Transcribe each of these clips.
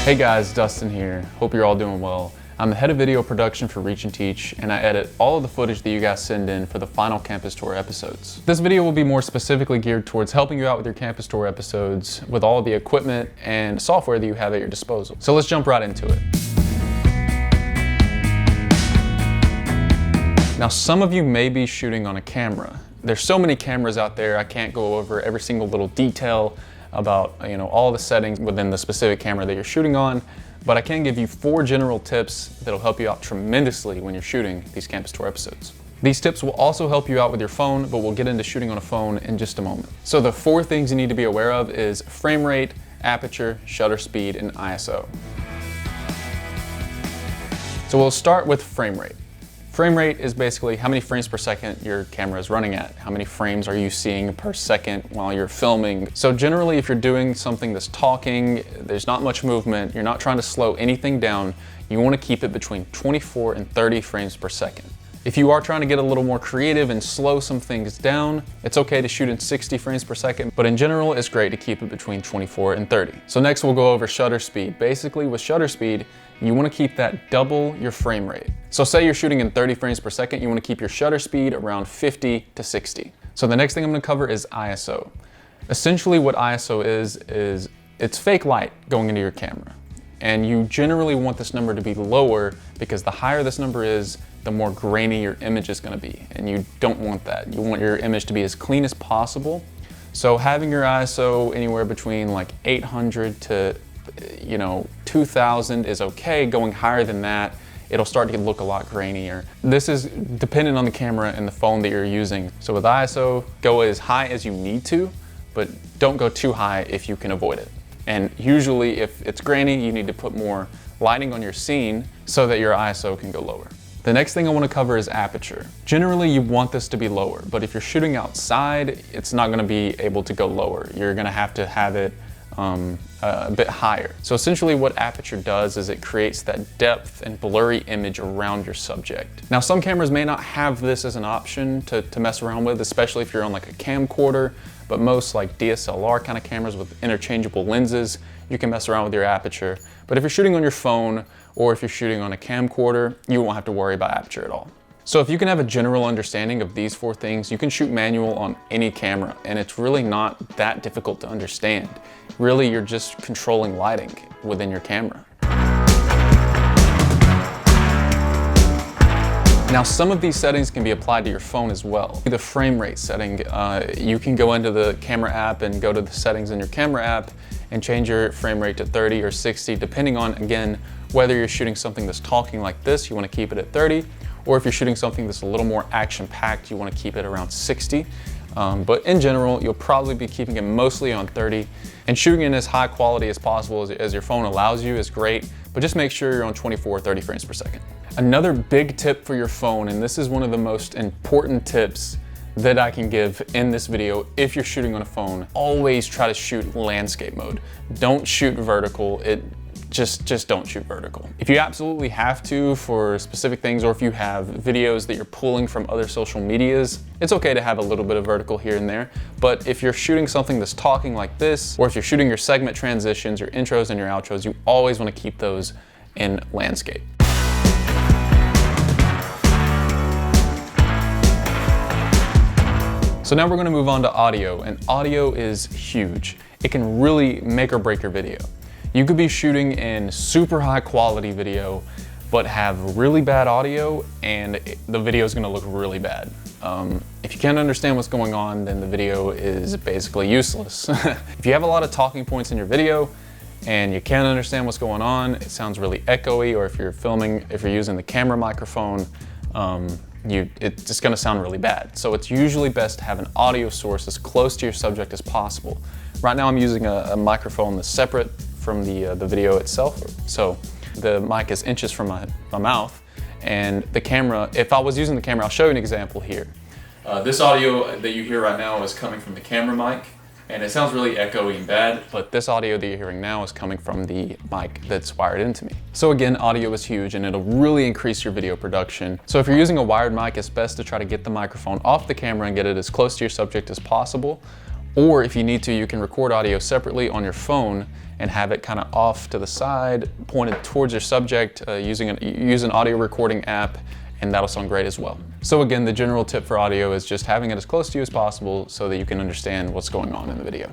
Hey guys, Dustin here. Hope you're all doing well. I'm the head of video production for Reach and Teach, and I edit all of the footage that you guys send in for the final campus tour episodes. This video will be more specifically geared towards helping you out with your campus tour episodes with all the equipment and software that you have at your disposal. So let's jump right into it. Now, some of you may be shooting on a camera. There's so many cameras out there, I can't go over every single little detail about all the settings within the specific camera that you're shooting on, but I can give you 4 general tips that'll help you out tremendously when you're shooting these campus tour episodes. These tips will also help you out with your phone, but we'll get into shooting on a phone in just a moment. So the 4 things you need to be aware of is frame rate, aperture, shutter speed, and ISO. So we'll start with frame rate. Frame rate is basically how many frames per second your camera is running at. How many frames are you seeing per second while you're filming? So generally, if you're doing something that's talking, there's not much movement, you're not trying to slow anything down, you want to keep it between 24 and 30 frames per second. If you are trying to get a little more creative and slow some things down, it's okay to shoot in 60 frames per second, but in general, it's great to keep it between 24 and 30. So next we'll go over shutter speed. Basically with shutter speed, you want to keep that double your frame rate. So say you're shooting in 30 frames per second, you want to keep your shutter speed around 50 to 60. So the next thing I'm going to cover is ISO. Essentially what ISO is it's fake light going into your camera. And you generally want this number to be lower because the higher this number is, the more grainy your image is going to be. And you don't want that. You want your image to be as clean as possible. So having your ISO anywhere between like 800 to 2000 is okay. Going higher than that, it'll start to look a lot grainier. This is dependent on the camera and the phone that you're using. So with ISO, go as high as you need to, but don't go too high if you can avoid it. And usually if it's grainy, you need to put more lighting on your scene so that your ISO can go lower. The next thing I want to cover is aperture. Generally, you want this to be lower, but if you're shooting outside, it's not going to be able to go lower. You're going to have it a bit higher. So essentially what aperture does is it creates that depth and blurry image around your subject. Now some cameras may not have this as an option to mess around with, especially if you're on like a camcorder, but most like DSLR kind of cameras with interchangeable lenses, you can mess around with your aperture. But if you're shooting on your phone or if you're shooting on a camcorder, you won't have to worry about aperture at all. So if you can have a general understanding of these 4 things, you can shoot manual on any camera, and it's really not that difficult to understand. Really, you're just controlling lighting within your camera. Now, some of these settings can be applied to your phone as well. The frame rate setting, you can go into the camera app and go to the settings in your camera app and change your frame rate to 30 or 60, depending on, again, whether you're shooting something that's talking like this, you want to keep it at 30, or if you're shooting something that's a little more action-packed, you want to keep it around 60. But in general, you'll probably be keeping it mostly on 30, and shooting in as high quality as possible as your phone allows you is great, but just make sure you're on 24 or 30 frames per second. Another big tip for your phone, and this is one of the most important tips that I can give in this video if you're shooting on a phone, always try to shoot landscape mode. Don't shoot vertical. Just don't shoot vertical. If you absolutely have to for specific things, or if you have videos that you're pulling from other social medias, it's okay to have a little bit of vertical here and there. But if you're shooting something that's talking like this, or if you're shooting your segment transitions, your intros and your outros, you always want to keep those in landscape. So now we're going to move on to audio, and audio is huge. It can really make or break your video. You could be shooting in super high quality video, but have really bad audio, and the video is going to look really bad. If you can't understand what's going on, then the video is basically useless. If you have a lot of talking points in your video and you can't understand what's going on, it sounds really echoey, or if you're using the camera microphone, it's just going to sound really bad. So it's usually best to have an audio source as close to your subject as possible. Right now I'm using a microphone that's separate from the video itself. So the mic is inches from my mouth, and the camera, if I was using the camera, I'll show you an example here. This audio that you hear right now is coming from the camera mic, and it sounds really echoey and bad, but this audio that you're hearing now is coming from the mic that's wired into me. So again, audio is huge, and it'll really increase your video production. So if you're using a wired mic, it's best to try to get the microphone off the camera and get it as close to your subject as possible. Or if you need to, you can record audio separately on your phone and have it kind of off to the side, pointed towards your subject, use an audio recording app, and that'll sound great as well. So again, the general tip for audio is just having it as close to you as possible so that you can understand what's going on in the video.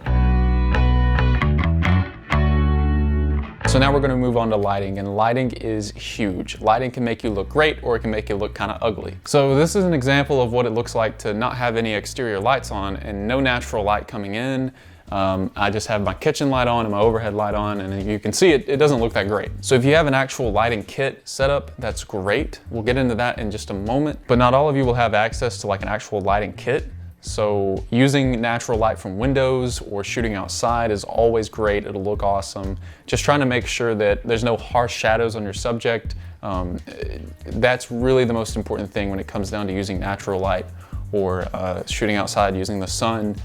So now we're going to move on to lighting, and lighting is huge. Lighting can make you look great or it can make you look kind of ugly. So this is an example of what it looks like to not have any exterior lights on and no natural light coming in. I just have my kitchen light on and my overhead light on, and you can see it doesn't look that great. So if you have an actual lighting kit set up, that's great. We'll get into that in just a moment, but not all of you will have access to like an actual lighting kit. So using natural light from windows or shooting outside is always great. It'll look awesome. Just trying to make sure that there's no harsh shadows on your subject. That's really the most important thing when it comes down to using natural light or shooting outside using the sun.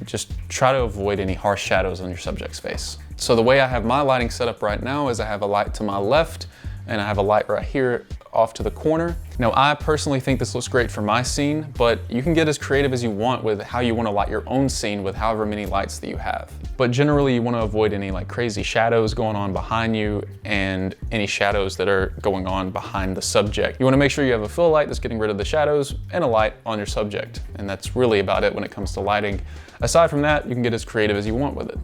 Just try to avoid any harsh shadows on your subject's face. So the way I have my lighting set up right now is I have a light to my left and I have a light right here off to the corner. Now, I personally think this looks great for my scene, but you can get as creative as you want with how you want to light your own scene with however many lights that you have. But generally, you want to avoid any like crazy shadows going on behind you and any shadows that are going on behind the subject. You want to make sure you have a fill light that's getting rid of the shadows and a light on your subject. And that's really about it when it comes to lighting. Aside from that, you can get as creative as you want with it.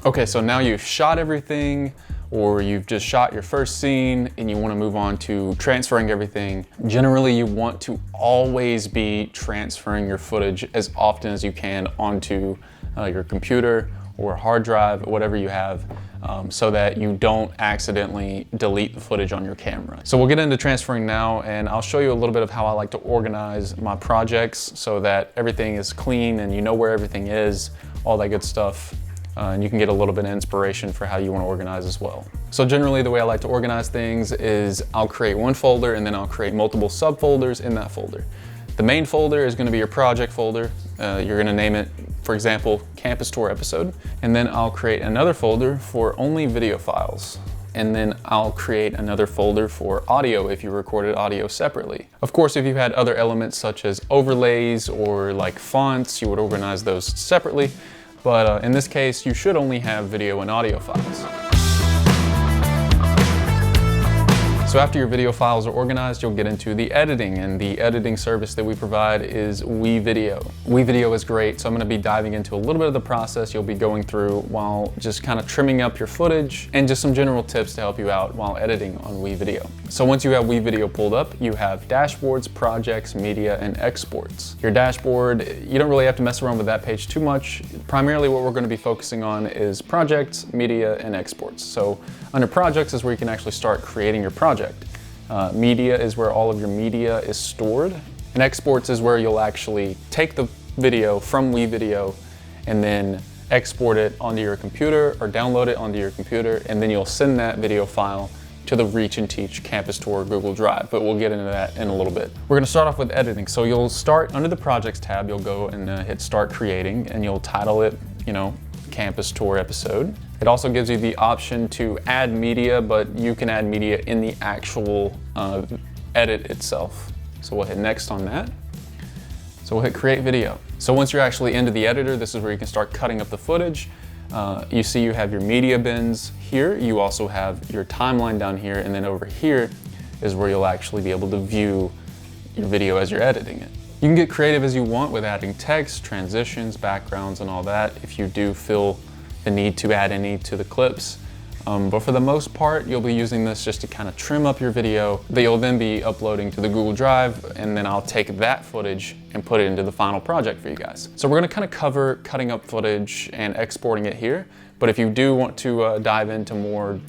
Okay, so now you've shot everything, or you've just shot your first scene and you want to move on to transferring everything. Generally, you want to always be transferring your footage as often as you can onto your computer or hard drive, whatever you have, so that you don't accidentally delete the footage on your camera. So we'll get into transferring now, and I'll show you a little bit of how I like to organize my projects so that everything is clean and you know where everything is, all that good stuff. And you can get a little bit of inspiration for how you want to organize as well. So generally the way I like to organize things is I'll create one folder and then I'll create multiple subfolders in that folder. The main folder is going to be your project folder. You're going to name it, for example, Campus Tour Episode. And then I'll create another folder for only video files. And then I'll create another folder for audio if you recorded audio separately. Of course, if you had other elements such as overlays or like fonts, you would organize those separately. But in this case, you should only have video and audio files. So after your video files are organized, you'll get into the editing, and the editing service that we provide is WeVideo. WeVideo is great, so I'm going to be diving into a little bit of the process you'll be going through while just kind of trimming up your footage and just some general tips to help you out while editing on WeVideo. So once you have WeVideo pulled up, you have dashboards, projects, media, and exports. Your dashboard, you don't really have to mess around with that page too much. Primarily what we're going to be focusing on is projects, media, and exports. So under projects is where you can actually start creating your project. Media is where all of your media is stored, and exports is where you'll actually take the video from WeVideo and then export it onto your computer or download it onto your computer, and then you'll send that video file to the Reach and Teach Campus Tour Google Drive, but we'll get into that in a little bit. We're gonna start off with editing. So you'll start under the Projects tab, you'll go and hit Start Creating, and you'll title it, Campus Tour Episode. It also gives you the option to add media, but you can add media in the actual edit itself. So we'll hit Next on that. So we'll hit Create Video. So once you're actually into the editor, this is where you can start cutting up the footage. You see you have your media bins here. You also have your timeline down here, and then over here is where you'll actually be able to view your video as you're editing it. You can get creative as you want with adding text, transitions, backgrounds, and all that if you do feel the need to add any to the clips. But for the most part, you'll be using this just to kind of trim up your video that you'll then be uploading to the Google Drive, and then I'll take that footage and put it into the final project for you guys. So we're gonna kind of cover cutting up footage and exporting it here, but if you do want to dive into more,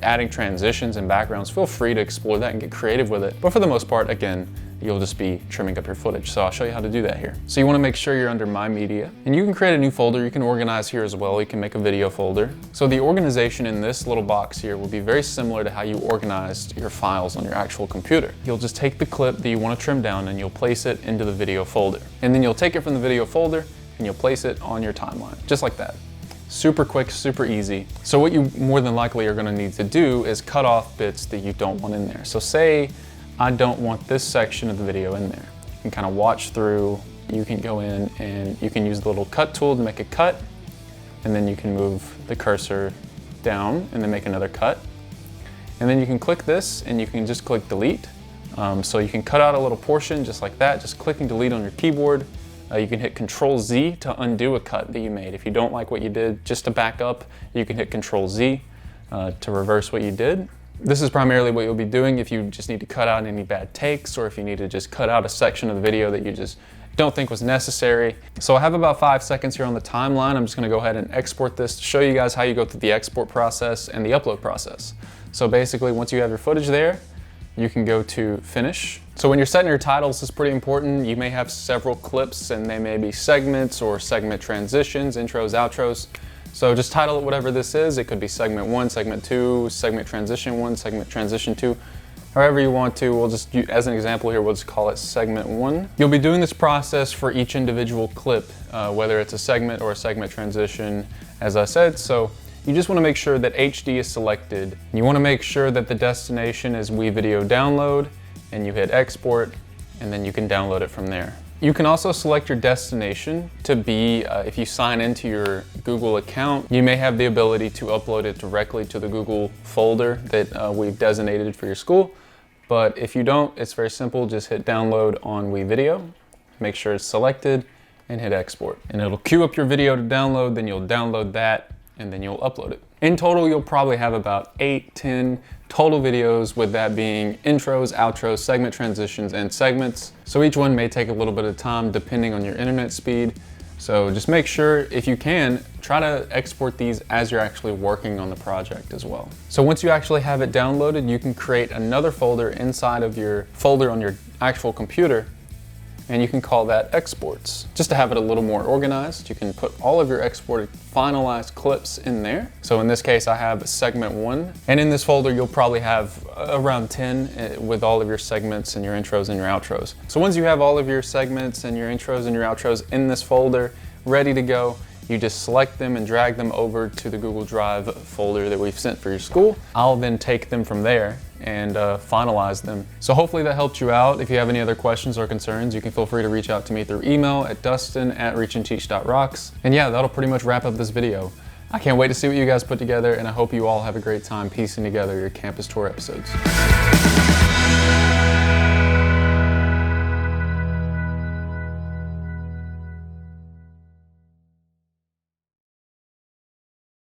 adding transitions and backgrounds, feel free to explore that and get creative with it. But for the most part, again, you'll just be trimming up your footage. So I'll show you how to do that here. So you want to make sure you're under My Media, and you can create a new folder. You can organize here as well. You can make a video folder. So the organization in this little box here will be very similar to how you organized your files on your actual computer. You'll just take the clip that you want to trim down and you'll place it into the video folder. And then you'll take it from the video folder and you'll place it on your timeline, just like that. Super quick, super easy. So what you more than likely are going to need to do is cut off bits that you don't want in there. So say I don't want this section of the video in there. and kind of watch through, you can go in and you can use the little cut tool to make a cut, and then you can move the cursor down and then make another cut. And then you can click this and you can just click delete. So you can cut out a little portion just like that, just clicking delete on your keyboard. You can hit Control Z to undo a cut that you made. If you don't like what you did, just to back up, you can hit Control Z to reverse what you did. This is primarily what you'll be doing if you just need to cut out any bad takes, or if you need to just cut out a section of the video that you just don't think was necessary. So I have about 5 seconds here on the timeline. I'm just gonna go ahead and export this to show you guys how you go through the export process and the upload process. So basically, once you have your footage there, you can go to finish. So when you're setting your titles, it's pretty important. You may have several clips and they may be segments or segment transitions, intros, outros. So just title it whatever this is. It could be segment 1, segment 2, segment transition 1, segment transition 2, however you want to. We'll just, as an example here, we'll just call it segment 1. You'll be doing this process for each individual clip, whether it's a segment or a segment transition, as I said. So you just want to make sure that HD is selected. You want to make sure that the destination is WeVideo download, and you hit export, and then you can download it from there. You can also select your destination to be, if you sign into your Google account, you may have the ability to upload it directly to the Google folder that we've designated for your school. But if you don't, it's very simple. Just hit download on WeVideo, make sure it's selected, and hit export. And it'll queue up your video to download, then you'll download that, and then you'll upload it. In total, you'll probably have about 8, 10 total videos, with that being intros, outros, segment transitions, and segments. So each one may take a little bit of time depending on your internet speed. So just make sure, if you can, try to export these as you're actually working on the project as well. So once you actually have it downloaded, you can create another folder inside of your folder on your actual computer, and you can call that exports. Just to have it a little more organized, you can put all of your exported finalized clips in there. So in this case, I have segment 1. And in this folder, you'll probably have around 10 with all of your segments and your intros and your outros. So once you have all of your segments and your intros and your outros in this folder, ready to go, you just select them and drag them over to the Google Drive folder that we've sent for your school. I'll then take them from there and finalize them. So hopefully that helped you out. If you have any other questions or concerns, you can feel free to reach out to me through email at dustin@reachandteach.rocks. And yeah, that'll pretty much wrap up this video. I can't wait to see what you guys put together, and I hope you all have a great time piecing together your campus tour episodes.